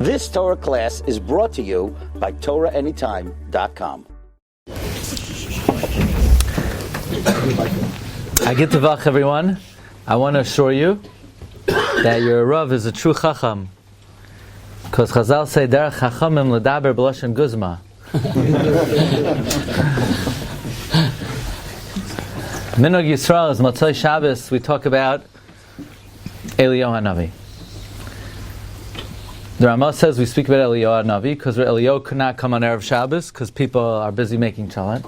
This Torah class is brought to you by TorahAnytime.com. I get to Vach, everyone. I want to assure you that your Rav is a true Chacham. Because Chazal say, Derech Chachamim L'daber B'lashon Guzma. Minog Yisrael is Motzei Shabbos. We talk about Eliyahu HaNavi. The Ramah says we speak about Eliyahu HaNavi because Eliyahu could not come on Erev Shabbos because people are busy making chalat.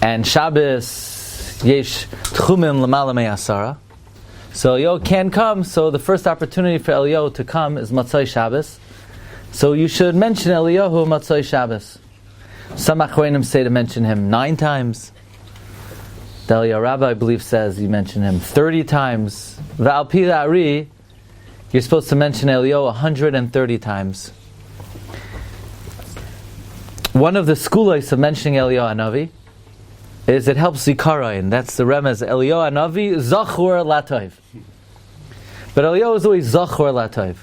And Shabbos, yesh tchumim l'mala me'asara. So Eliyahu can come, so the first opportunity for Eliyahu to come is Motzei Shabbos. So you should mention Eliyahu Motzei Shabbos. Some Achronim say to mention him 9 times. The Eliyahu Rabbi, I believe, says you mention him 30 times. V'al pi da'ari, you're supposed to mention Eliyahu 130 times. One of the skulos of mentioning Eliyahu HaNavi is it helps Zikaron. That's the remez. Eliyahu HaNavi, Zachor Latov. But Eliyahu is always Zachor Latov.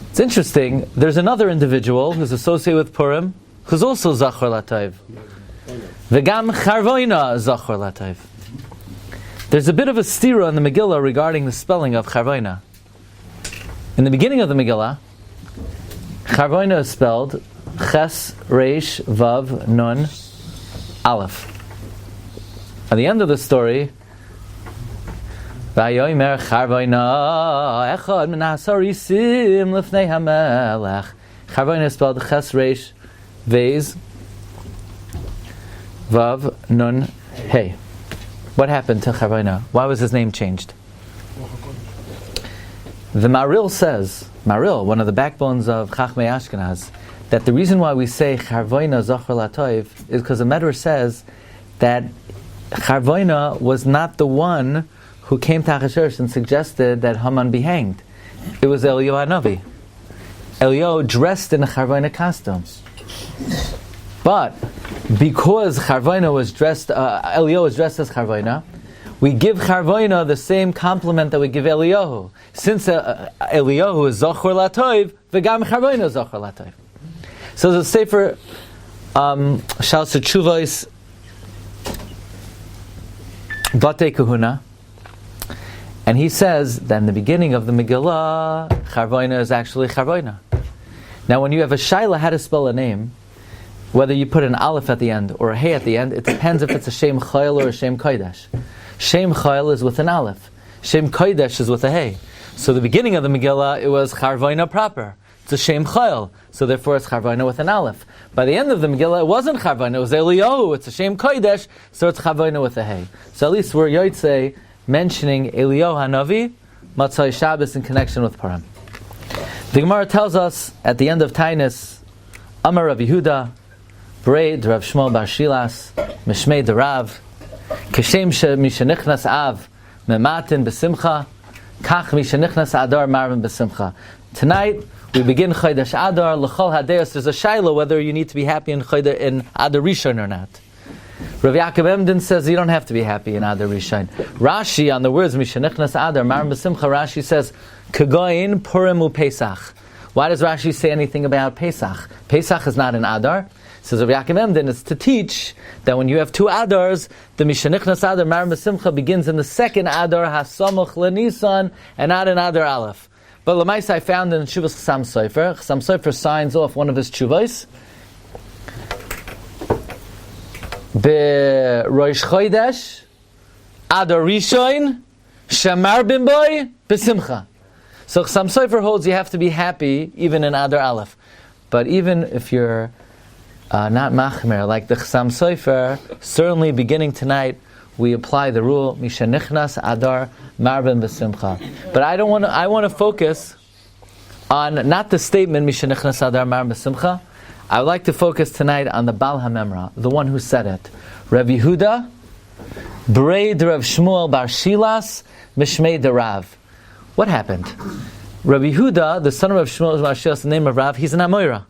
It's interesting, there's another individual who's associated with Purim who's also Zachor Latov. V'gam Charvoina Zachor Latov. There's a bit of a stira in the Megillah regarding the spelling of Charvoina. In the beginning of the Megillah, Charvoina is spelled Ches, Reish, Vav, Nun, Aleph. At the end of the story, Vayomer Charvoina Echad min hasarisim lifnei hamelech. Charvoina is spelled Ches, Reish, Vez, Vav, Nun, Hey. What happened to Charvoina? Why was his name changed? The Maril says, one of the backbones of Chachmei Ashkenaz, that the reason why we say Charvoina Zachor Latov is because the Medrash says that Charvoina was not the one who came to Achashverosh and suggested that Haman be hanged. It was Eliyahu HaNavi. Eliyahu dressed in a Charvoina costume. But because Charvoina was dressed, Eliyahu was dressed as Charvoina, we give Charvoina the same compliment that we give Eliyahu. Since Eliyahu is Zachor Latov, v'gam Charvoina is Zachor Latov. So the Sefer Shal Tshuvos Batei Kahuna, and he says that in the beginning of the Megillah, Charvoina is actually Charvoina. Now when you have a shaila how to spell a name, whether you put an aleph at the end or a hey at the end, it depends if it's a Shem Chayil or a Shem Kodesh. Shem Chayil is with an aleph. Shem Kodesh is with a hey. So the beginning of the Megillah, it was Charvoina proper. It's a Shem Chayil. So therefore it's Charvoina with an aleph. By the end of the Megillah, it wasn't Charvoina, it was Eliyahu. It's a Shem Kodesh, so it's Charvoina with a hey. So at least we're Yotzei mentioning Eliyahu HaNavi, Motzei Shabbos in connection with Purim. The Gemara tells us at the end of Tainis, Amar Rav Yehuda, Braid Rav Shmuel Bar Shilas, Mishmei Derav, Kashem Mishanichnas Av, Mematin Besimcha, Kach Mishanichnas Adar Marvin Besimcha. Tonight we begin Chodesh Adar. L'chol Hadeos. There's a shaila whether you need to be happy in Chodesh in Adar Rishon or not. Rav Yaakov Emden says you don't have to be happy in Adar Rishon. Rashi on the words Mishanichnas Adar Marvin Besimcha. Rashi says Kagoin Purim uPesach. Why does Rashi say anything about Pesach? Pesach is not an Adar. Says Rav Yaakov Emden, it's to teach that when you have 2 Adars, the Mishanichnas Adar Marim B'Simcha begins in the second Adar, Hasamuch LeNisan, and not in Adar Aleph. But Lamais I found in Shuvas Chasam Sofer. Chasam Sofer signs off one of his Shuvos. Be Rosh Chodesh, Adar Rishon, Shamar Bimboy, B'Simcha. So Chasam Sofer holds you have to be happy even in Adar Aleph. But even if you're not machmer, like the Chasam Sofer, certainly beginning tonight, we apply the rule, Mishanichnas Adar Marvin B'Simcha. But I want to focus on not the statement, Mishanichnas Adar Marvin B'Simcha. I would like to focus tonight on the Baal HaMemra, the one who said it. Rav Yehuda, Braid Rav Shmuel Bar Shilas, Mishmei Derav. What happened? Rabbi Yehuda, the son of Rav Shmuel Bar Shilas, the name of Rav, he's an Amoira.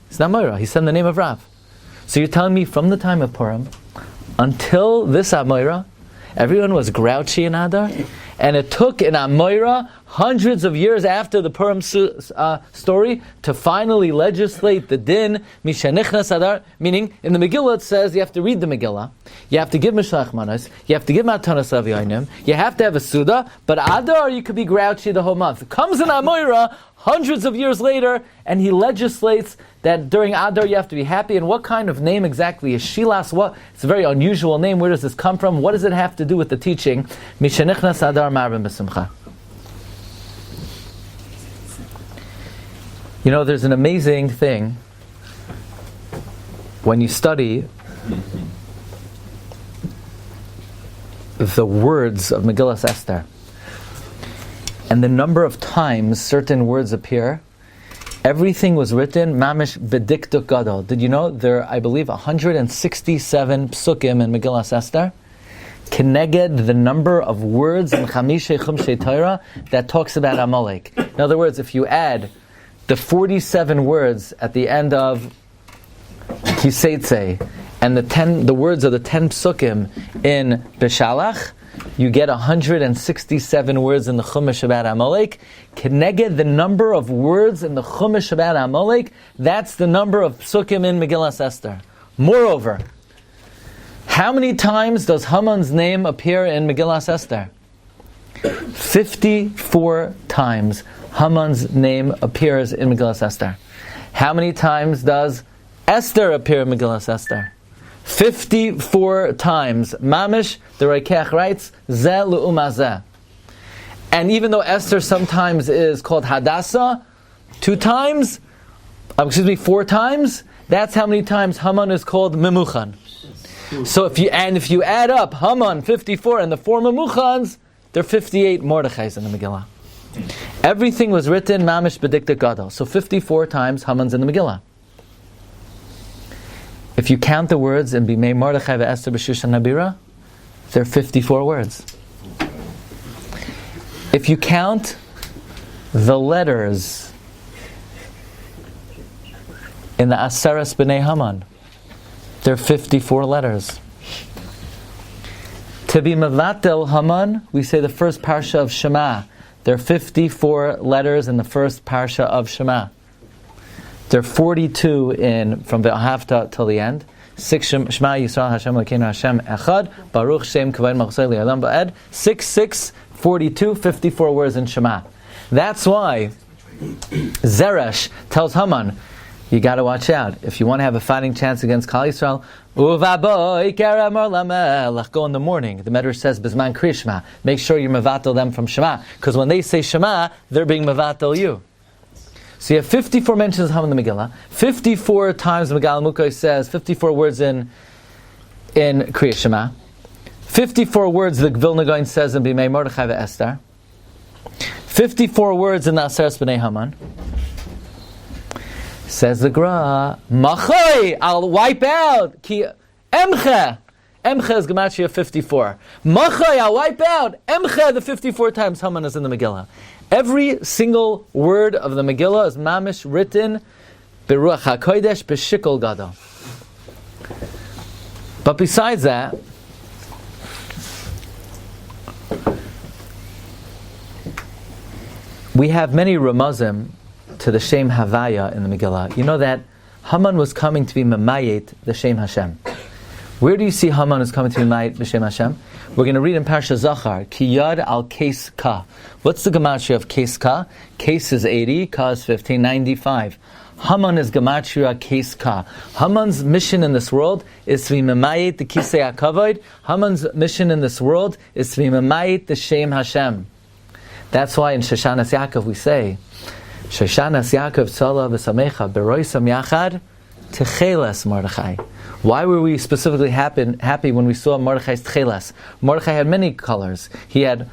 He's an Amoira. He said the name of Rav. So you're telling me from the time of Purim until this Amoira, Everyone was grouchy in Adar. And it took in Amoira hundreds of years after the Purim story to finally legislate the din, Mishanichnas Adar, meaning in the Megillah it says you have to read the Megillah, you have to give Mishlach Manos, you have to give Matanas Aviyanim, you have to have a Suda, but Adar you could be grouchy the whole month. It comes in Amoira hundreds of years later, and he legislates that during Adar you have to be happy. And what kind of name exactly is Shilas? What? It's a very unusual name. Where does this come from? What does it have to do with the teaching? Mishanichnas Adar Marvin B'Simcha. You know, there's an amazing thing when you study the words of Megillas Esther and the number of times certain words appear. Everything was written mamish bediktuk gadol. Did you know there are, I believe, 167 psukim in Megillas Esther? Keneged the number of words in Chamishe Chumshei Torah that talks about Amalek. In other words, if you add the 47 words at the end of Kiseitze and the words of the 10 psukim in Beshalach, you get 167 words in the Chumash about Amalek. Keneged the number of words in the Chumash about Amalek, that's the number of psukim in Megillas Esther. Moreover, how many times does Haman's name appear in Megillas Esther? 54 times Haman's name appears in Megillas Esther. How many times does Esther appear in Megillas Esther? 54 times. Mamish, the Reikeach writes, Zeh lu'uma zeh. And even though Esther sometimes is called Hadassah, 4 times, that's how many times Haman is called Memuchan. So if you add up Haman 54 and the 4 Memuchans, there are 58 Mordechais in the Megillah. Everything was written Mamish B'dikta Gadol. So 54 times Haman's in the Megillah. If you count the words in Bnei Mordechai ve'Esther b'Shushan Nabira, there are 54 words. If you count the letters in the Aseres B'nei Haman, there are 54 letters. To be Mevatel Haman, we say the first parsha of Shema. There are 54 letters in the first parsha of Shema. There are 42 from Ve'ahavta till the end. 6 Shema Yisrael Hashem Elokeinu Hashem Echad Baruch Shem Kavod Malchusay Li'Olam Ba'ed. 6, 42, 54 words in Shema. That's why Zeresh tells Haman, you got to watch out. If you want to have a fighting chance against Kal Yisrael, go in the morning. The Medrash says, Bizman Kriya Shema. Make sure you mevatel them from Shema. Because when they say Shema, they're being mevatel you. So you have 54 mentions of Haman in the Megillah. 54 times the Megillah Mukhay says, 54 words in Kriya Shema. 54 words the Vilna Gaon says in Bimei Mordechai ve'Esther. 54 words in the Aseres B'nei Haman. Says the Gra, Machoi, I'll wipe out. Ki Emche. Emche is Gematria 54. Machoi, I'll wipe out. Emche, the 54 times Haman is in the Megillah. Every single word of the Megillah is mamish written Beruach HaKodesh B'Shikol Gadol. But besides that, we have many ramazim to the Shem Havaya in the Megillah. You know that Haman was coming to be Mamayet, the Shem Hashem. Where do you see Haman is coming to be Mamayet, the Shem Hashem? We're going to read in Parsha Zachar, Ki Yad al Kes Ka. What's the gematria of Kes Ka? Kes is 80, Ka is 15, 95. Haman is gematria Kes Ka. Haman's mission in this world is to be Mamayet, the Kisei HaKavod. Haman's mission in this world is to be Mamayet, the Shem Hashem. That's why in Shoshanas Yaakov we say, Shoshanas Yaakov Tzala v'Samecha Beroisam Yachad Techelas Mordechai. Why were we specifically happy when we saw Mordechai's Kehilas? Mordechai had many colors. He had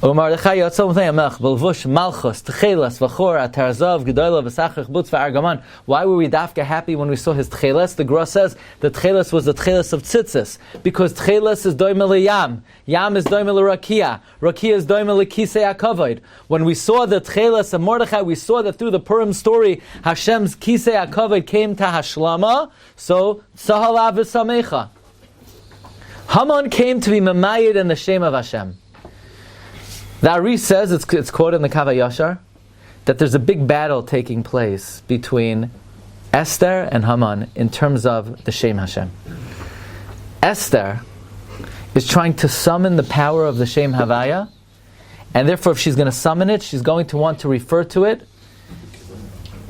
Mordechai Yotzom V'Yamech Belvush Malchus Kehilas V'Chor Atarzov Gedolah V'Sachach Butz V'Argaman. Why were we dafka happy when we saw his Kehilas? The Gra says the Kehilas was the Kehilas of Tzitzis, because Kehilas is doimel Yam. Yam is doimel Rakiah. Rakiah is doimel Kisei HaKavod. When we saw the Kehilas of Mordechai, we saw that through the Purim story, Hashem's Kisei HaKavod came to Hashlama. So Tzahalav V'Samecha. Haman came to be mamayid in the shame of Hashem. The Ari says, it's quoted in the Kav HaYashar, that there's a big battle taking place between Esther and Haman in terms of the Shem Hashem. Esther is trying to summon the power of the Shem Havaya, and therefore if she's going to summon it, she's going to want to refer to it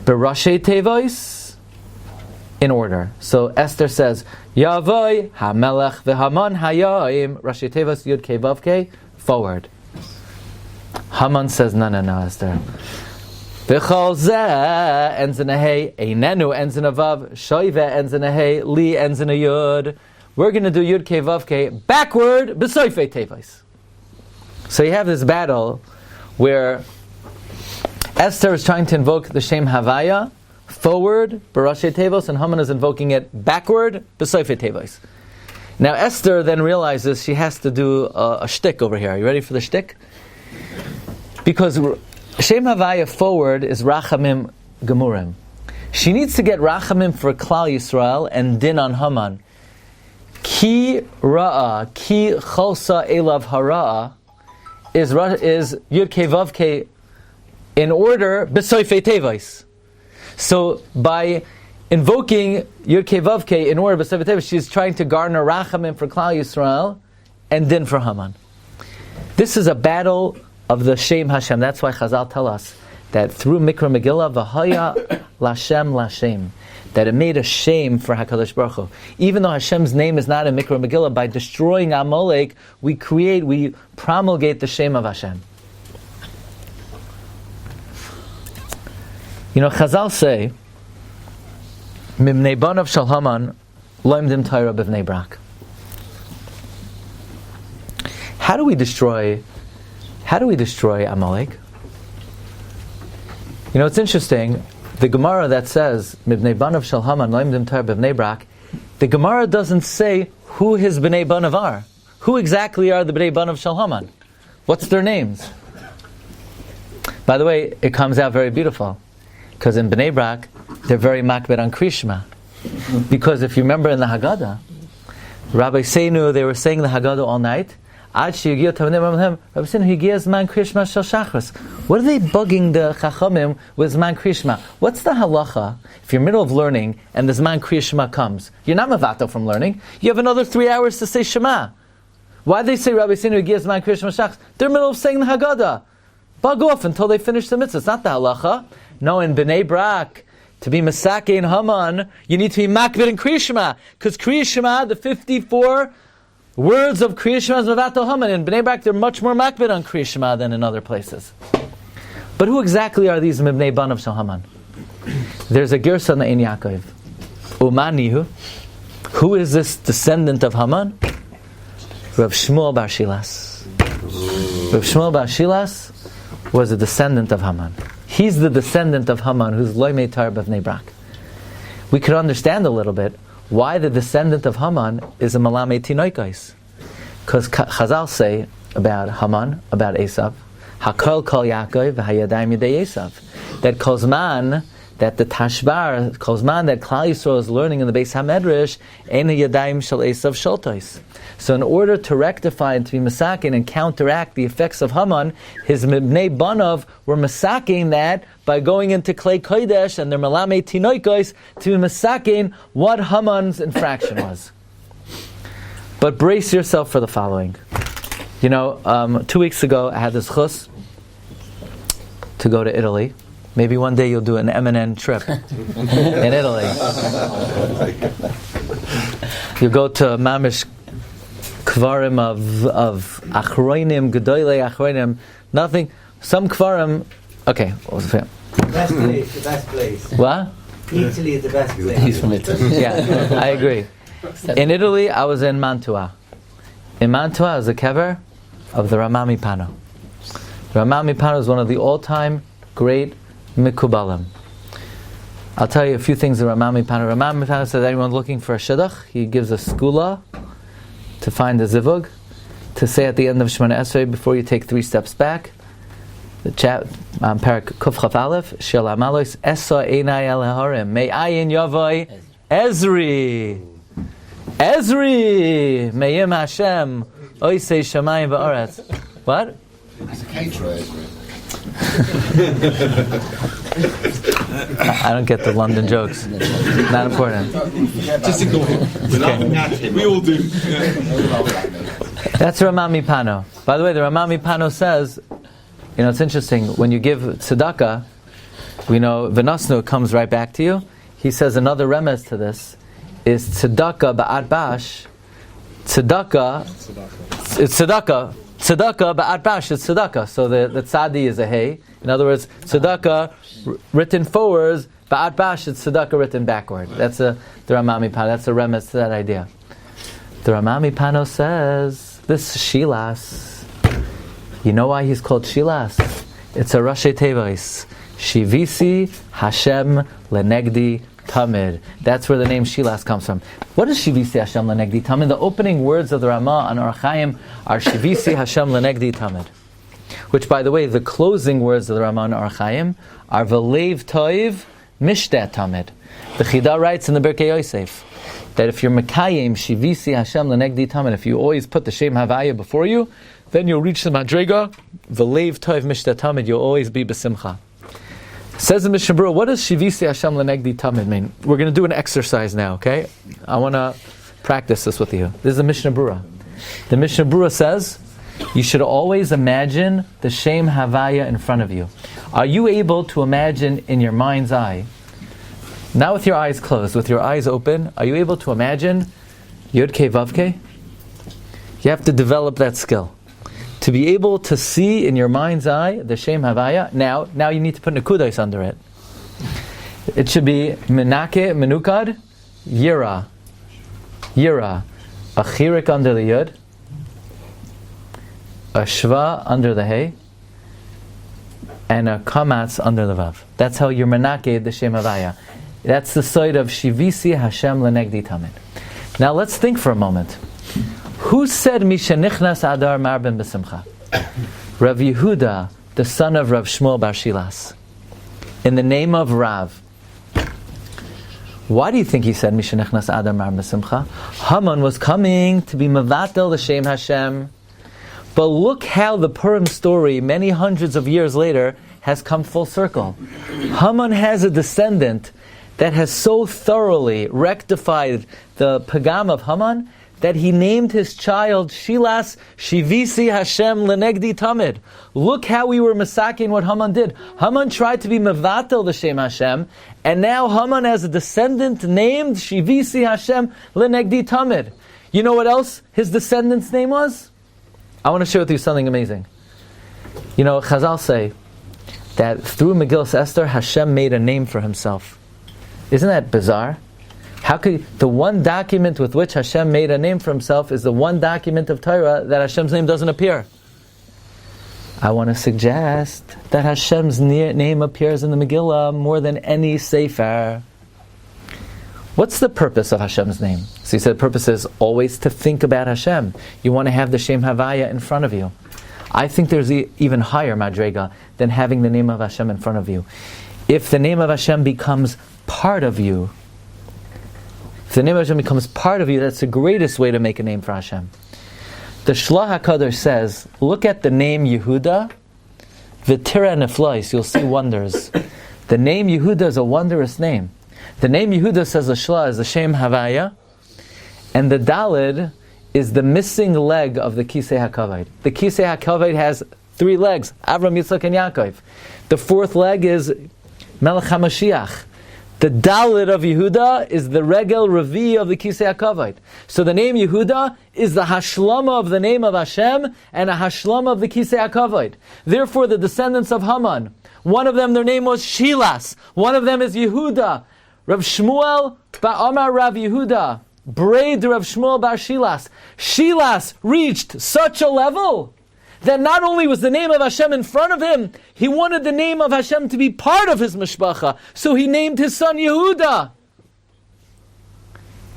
Berashei Tevois in order. So Esther says, Yavoi HaMelech v'Haman Hayayim Rashei Tevois Yud Kei Vav Kei forward. Haman says, no, Esther. V'chol zeh ends in a hey, einenu ends in a vav, shoive ends in a hey, li ends in a yud. We're going to do yud kei vav kei backward, b'soifei tevois. So you have this battle where Esther is trying to invoke the Shem Havaya forward, b'rashei tevos, and Haman is invoking it backward, b'soifei tevois. Now Esther then realizes she has to do a shtick over here. Are you ready for the shtick? Because Shem Havaya forward is Rachamim Gemurim. She needs to get Rachamim for Klal Yisrael and Din on Haman. Ki Ra'a, Ki Cholsa Elav Hara'a is Yud Kei Vav Kei in order B'soifei Tevois. So by invoking Yud Kei Vav Kei in order B'soifei Tevois, she's trying to garner Rachamim for Klal Yisrael and Din for Haman. This is a battle of the Shem Hashem. That's why Chazal tell us that through Mikra Megillah, V'haya Lashem Lashem, that it made a shame for HaKadosh Baruch Hu. Even though Hashem's name is not in Mikra Megillah, by destroying Amalek, we promulgate the shame of Hashem. You know, Chazal say, Mibnei Banav Shel Haman Loimdim Torah B'Bnei Brak. How do we destroy Amalek? You know, it's interesting. The Gemara that says Mibnei Banav Shel Haman Loimdim Torah B'Bnei Brak, the Gemara doesn't say who his Bnei Banav are. Who exactly are the Bnei Banav Shel Haman? What's their names? By the way, it comes out very beautiful, because in Bnei Brak they're very makbid on Krishma. Because if you remember in the Haggadah, Rabbi Seinu, they were saying the Haggadah all night. What are they bugging the Chachamim with Zman Krishma? What's the halacha if you're in the middle of learning and the Zman Krishma comes? You're not mavato from learning. You have another 3 hours to say Shema. Why do they say Rabbi Sinu Gias Zman Krishma Shachas? They're in the middle of saying the Haggadah. Bug off until they finish the mitzvah. It's not the halacha. No, in Bnei Brak, to be Masake in Haman, you need to be Makbid in Krishma. Because Krishma, the 54 words of Krishma is Mavato Haman. In Bnei Brak, they're much more makbid on Krishma than in other places. But who exactly are these Mibnei Banav Shel Haman? There's a Gersa in Yaakov. Umanihu. Who is this descendant of Haman? Rav Shmuel Bar Shilas. Rav Shmuel Bar Shilas was a descendant of Haman. He's the descendant of Haman who's Loimei Tar B'Bnei Brak. We could understand a little bit why the descendant of Haman is a Malame Tinoikais. Because Chazal say about Haman, about Esav, Hakol Kol Yaakov v'Hayadayim Yedei Esav, that Kozman, that the Tashbar, Kozman, that Klal Yisrael is learning in the Beis HaMedrash, Ein Yadayim Shel Esav Sholtois. So in order to rectify and to be masakin and counteract the effects of Haman, his Mibnei Banav were masakin that by going into Klei Kodesh and their Malame Tinoikos to be masakin what Haman's infraction was. But brace yourself for the following. You know, 2 weeks ago I had this chus to go to Italy. Maybe one day you'll do an M&N trip in Italy. You go to Mamish Kvarim of Achroinim, Gedoyle Achroinim, nothing, some Kvarim, okay. The best place. What? Italy is the best place. He's from Italy. Yeah, I agree. In Italy, I was in Mantua. In Mantua is the kever of the Ramami Pano. The Ramami Pano is one of the all-time great Mikubalim. I'll tell you a few things about Ramami Pano. Ramami Pano says anyone looking for a shidduch, he gives a skula to find a zivug, to say at the end of Shemona Esrei before you take 3 steps back. The chat, Parak Kuf Chaf Aleph, Shel Amalos, Esa Einai El Harim, May Ayin Yavai Ezri. Ezri Meyim Hashem Oisei Shamayim Va'aretz. What? He's a caterer, Ezra. I don't get the London jokes. Not important. Just ignore him. We're laughing at him. We all do. That's Ramami Pano. By the way, the Ramami Pano says, it's interesting, when you give tzedakah, we know Venasnu comes right back to you. He says another remez to this is tzedakah ba'at bash. Tzedakah, it's tzedakah. Tzedakah ba'at bash, it's tzedakah. So the tzadi is a hey. In other words, tzedakah written forwards, ba'at bash, it's tzedakah written backward. That's the Ramami Pano. That's a remez to that idea. The Ramami Pano says, this Shilas, you know why he's called Shilas? It's a Rashi Tevais. Shivisi Hashem Lenegdi Tamid. That's where the name Shilas comes from. What is Shivisi Hashem Lenegdi Tamid? The opening words of the Ramah on Harakiah are Shivisi Hashem Lenegdi Tamid. Which, by the way, the closing words of the Ramah on Harakiah are V'leiv Toiv Mishtat Tamid. The Chida writes in the Birkei Yosef that if you're Mekayim Shivisi Hashem Lenegdi Tamid, if you always put the Shem Havaya before you, then you'll reach the Madrega V'leiv Toiv Mishtat Tamid. You'll always be B'simcha. Says the Mishnah Berurah, what does Shivisi Hashem Lenegdi Tamid mean? We're going to do an exercise now, okay? I want to practice this with you. This is the Mishnah Berurah. The Mishnah Berurah says, you should always imagine the Shem Havaya in front of you. Are you able to imagine in your mind's eye, not with your eyes closed, with your eyes open, are you able to imagine Yud Kei Vav Kei? You have to develop that skill. To be able to see in your mind's eye the Shem Havaya, now you need to put Nekudais under it. It should be Menake, Menukad, Yira. Yira. A Chirik under the Yud, a Shva under the Hey, and a Kamatz under the Vav. That's how you're Menake the Shem Havaya. That's the side of Shivisi Hashem Lenegdi Tamid. Now let's think for a moment. Who said Mishanichnas Adar Marben B'Simcha? Rav Yehuda, the son of Rav Shmuel Bar Shilas, in the name of Rav. Why do you think he said Mishanichnas Adar Marben B'Simcha? Haman was coming to be Mevatel the Shem Hashem. But look how the Purim story, many hundreds of years later, has come full circle. Haman has a descendant that has so thoroughly rectified the pagam of Haman that he named his child Shilas Shivisi Hashem Lenegdi Tamid. Look how we were masaking what Haman did. Haman tried to be mevatel the Shem Hashem, and now Haman has a descendant named Shivisi Hashem Lenegdi Tamid. You know what else his descendant's name was? I want to share with you something amazing. Chazal say that through Megillas Esther, Hashem made a name for himself. Isn't that bizarre? How could the one document with which Hashem made a name for himself is the one document of Torah that Hashem's name doesn't appear? I want to suggest that Hashem's name appears in the Megillah more than any Sefer. What's the purpose of Hashem's name? So he said the purpose is always to think about Hashem. You want to have the Shem Havaya in front of you. I think there's even higher Madrega than having the name of Hashem in front of you. If the name of Hashem becomes part of you, if the name of Hashem becomes part of you, that's the greatest way to make a name for Hashem. The Shlach HaKadosh says, look at the name Yehuda, V'tira Neflois, you'll see wonders. The name Yehuda is a wondrous name. The name Yehuda, says the Shlach, is the Shem Havaya, and the Dalid is the missing leg of the Kisei HaKavod. The Kisei HaKavod has 3 legs, Avram, Yitzchak, and Yaakov. The 4th leg is Melech HaMashiach. The Dalit of Yehuda is the Regel Revi of the Kisei HaKavod. So the name Yehuda is the Hashlama of the name of Hashem and a Hashlama of the Kisei HaKavod. Therefore, the descendants of Haman, one of them, their name was Shilas. One of them is Yehuda. Rav Shmuel Ba'amar Rav Yehuda. Braid Rav Shmuel Bar Shilas. Shilas reached such a level that not only was the name of Hashem in front of him, he wanted the name of Hashem to be part of his mishpacha. So he named his son Yehuda.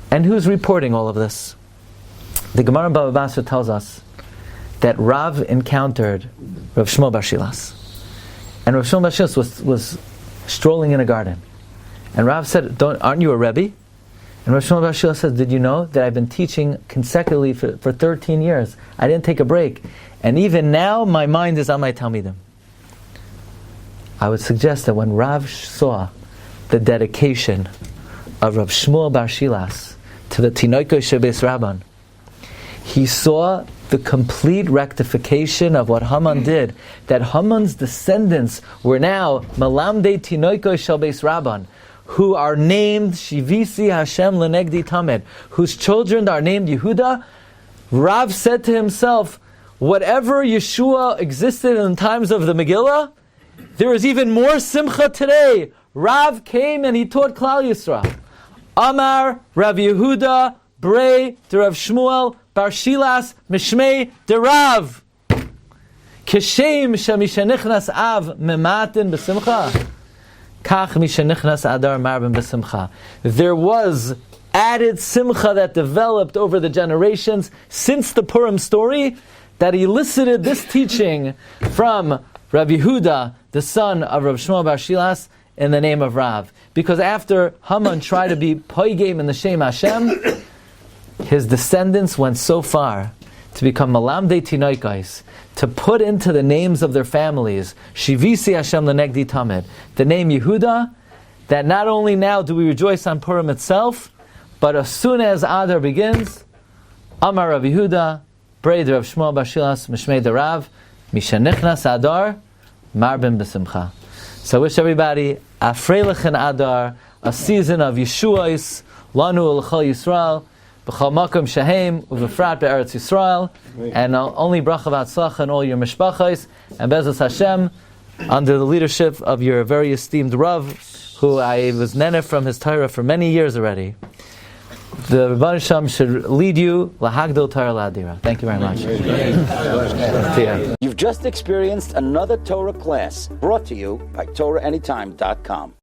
And who's reporting all of this? The Gemara in Bava Basra tells us that Rav encountered Rav Shmuel Bar Shilas. And Rav Shmuel Bar Shilas was strolling in a garden. And Rav said, aren't you a Rebbe? And Rabbi Shlomo bar Shila says, did you know that I've been teaching consecutively for 13 years? I didn't take a break. And even now, my mind is on my Talmidim. I would suggest that when Rav saw the dedication of Rav Shmuel bar Shilas to the Tinoiko Shebeis Rabban, he saw the complete rectification of what Haman did. That Haman's descendants were now Malamdei Tinoiko Shebeis Rabban, who are named Shivisi Hashem Lenegdi Tamed, whose children are named Yehuda. Rav said to himself, whatever Yeshua existed in the times of the Megillah, there is even more simcha today. Rav came and he taught Klal Yisrael. Amar Rav Yehuda Brei de Rav Shmuel bar Shilas Mishmei de Rav. Kishem shemishenichnas av mematin b'simcha. Kach mishenichnas adar marbin b'simcha. There was added simcha that developed over the generations since the Purim story that elicited this teaching from Rav Yehuda, the son of Rav Shmuel bar Shilas, in the name of Rav. Because after Haman tried to be poigim in the Shem Hashem, his descendants went so far to become Malamdei Tinoikais, to put into the names of their families, Shivisi Hashem Lenegdi Tamed, the name Yehuda, that not only now do we rejoice on Purim itself, but as soon as Adar begins, Amar Rav Yehuda, Brei de Rav Shmuel bar Shilas, Mishmei de Rav, Mishanichnas Adar, Marbin b'simcha. So I wish everybody a Freilich and Adar, a season of Yeshuais, Lanu L'chol Yisrael, B'chol Makom Shehem, U'v'frat Be'eretz Yisrael, and only bracha v'atzlacha and all your mishpachos, and Bezos Hashem, under the leadership of your very esteemed Rav, who I was nene from his Torah for many years already. The Rebbeinu Shem should lead you lahagdil Torah la'adira. Thank you very much. You've just experienced another Torah class brought to you by TorahAnytime.com.